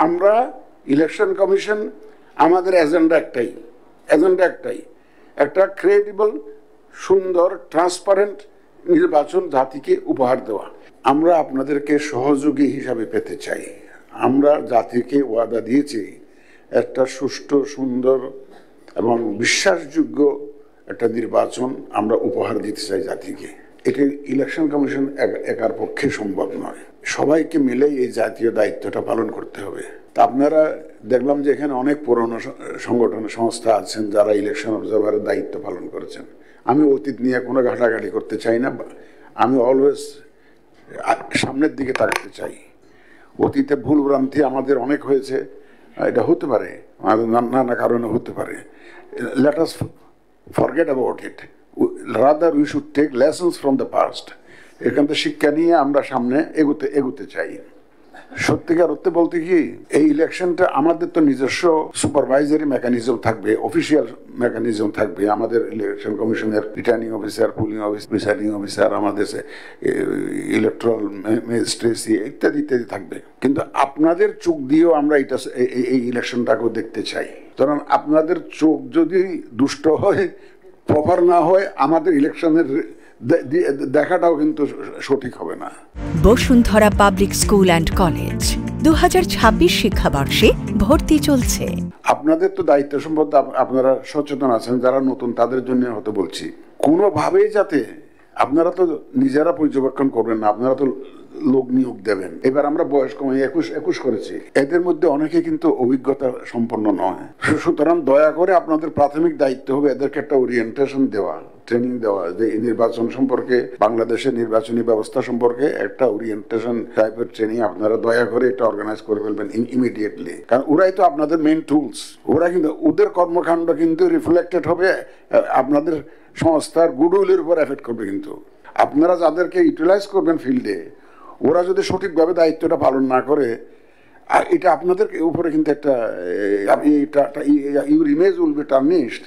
আমরা election commission আমাদের agenda একটাই, একটা ক্রেডিবল, সুন্দর, ট্রান্সপারেন্ট নির্বাচন জাতিকে উপহার দেওয়া। আমরা আপনাদেরকে সহযোগী হিসাবে পেতে চাই। আমরা জাতিকে ওয়াদা দিয়েছি একটা সুষ্ঠু, সুন্দর এবং বিশ্বাসযোগ্য একটা নির্বাচন আমরা উপহার দিতে চাই জাতিকে। এটি ইলেকশন কমিশন একার পক্ষে সম্ভব নয়, সবাইকে মিলেই এই জাতীয় দায়িত্বটা পালন করতে হবে। তা আপনারা দেখলাম যে এখানে অনেক পুরনো সংগঠন সংস্থা আছেন যারা ইলেকশন অবজারভারের দায়িত্ব পালন করেছেন। আমি অতীত নিয়ে কোনো ঘাটাঘাটি করতে চাই না, আমি অলওয়েজ সামনের দিকে তাকাতে চাই। অতীতে ভুল ভ্রান্তি আমাদের অনেক হয়েছে, এটা হতে পারে, নানা কারণে হতে পারে। Let us forget about it, rather we should take lessons from the past. এখান থেকে শিক্ষা নিয়ে আমরা সামনে এগোতে চাই। সত্যিকার অর্থে বলতে কি, এই ইলেকশনটা আমাদের তো নিজস্ব সুপারভাইজারি মেকানিজম থাকবে, অফিসিয়াল মেকানিজম থাকবে। আমাদের ইলেকশন কমিশনের returning officer, pulling presiding officer, আমাদের ইলেকট্রাল ম্যাজিস্ট্রেসি ইত্যাদি থাকবে। কিন্তু আপনাদের চোখ দিয়েও আমরা এই ইলেকশনটাকেও দেখতে চাই। কারণ আপনাদের চোখ যদি দুষ্ট হয়, প্রপার না হয়, আমাদের ইলেকশনের দেখাটাও কিন্তু সঠিক হবে না। Bashundhara public school and college 2026 শিক্ষাবর্ষে ভর্তি চলছে। আপনাদের তো দায়িত্ব সম্পর্কে আপনারা সচেতন আছেন, যারা নতুন তাদের জন্য হয়তো বলছি, কোনোভাবেই যাতে আপনারা তো নিজেরা পর্যবেক্ষণ করবেন না, আপনারা তো লোক নিয়োগ দেবেন। এবার আমরা বয়স কমে 21 করেছি, এদের মধ্যে অনেকে কিন্তু অভিজ্ঞতা সম্পন্ন নয়। সুতরাং দয়া করে আপনাদের প্রাথমিক দায়িত্ব হবে এদেরকে একটা ওরিয়েন্টেশন দেওয়া, ট্রেনিং দেওয়া, যে নির্বাচন সম্পর্কে, বাংলাদেশের নির্বাচনী ব্যবস্থা সম্পর্কে একটা ওরিয়েন্টেশন টাইপের ট্রেনিং আপনারা দয়া করে এটা অর্গানাইজ করে ফেলবেন ইমিডিয়েটলি। কারণ ওরাই তো আপনাদের মেইন টুলস। ওরা কিন্তু, ওদের কর্মকাণ্ড কিন্তু রিফ্লেক্টেড হবে আপনাদের সংস্থার গুডউইলের উপর এফেক্ট করবে। কিন্তু আপনারা যাদেরকে ইউটিলাইজ করবেন ফিল্ডে, ওরা যদি সঠিকভাবে দায়িত্বটা পালন না করে, আর এটা আপনাদের উপরে কিন্তু একটা ইউর ইমেজ উইল বি টার্নিশড,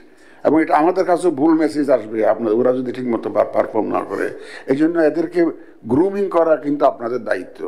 এবং এটা আমাদের কাছে ভুল মেসেজ আসবে আপনার, ওরা যদি ঠিক মতো পারফর্ম না করে। এই জন্য এদেরকে গ্রুমিং করা কিন্তু আপনাদের দায়িত্ব।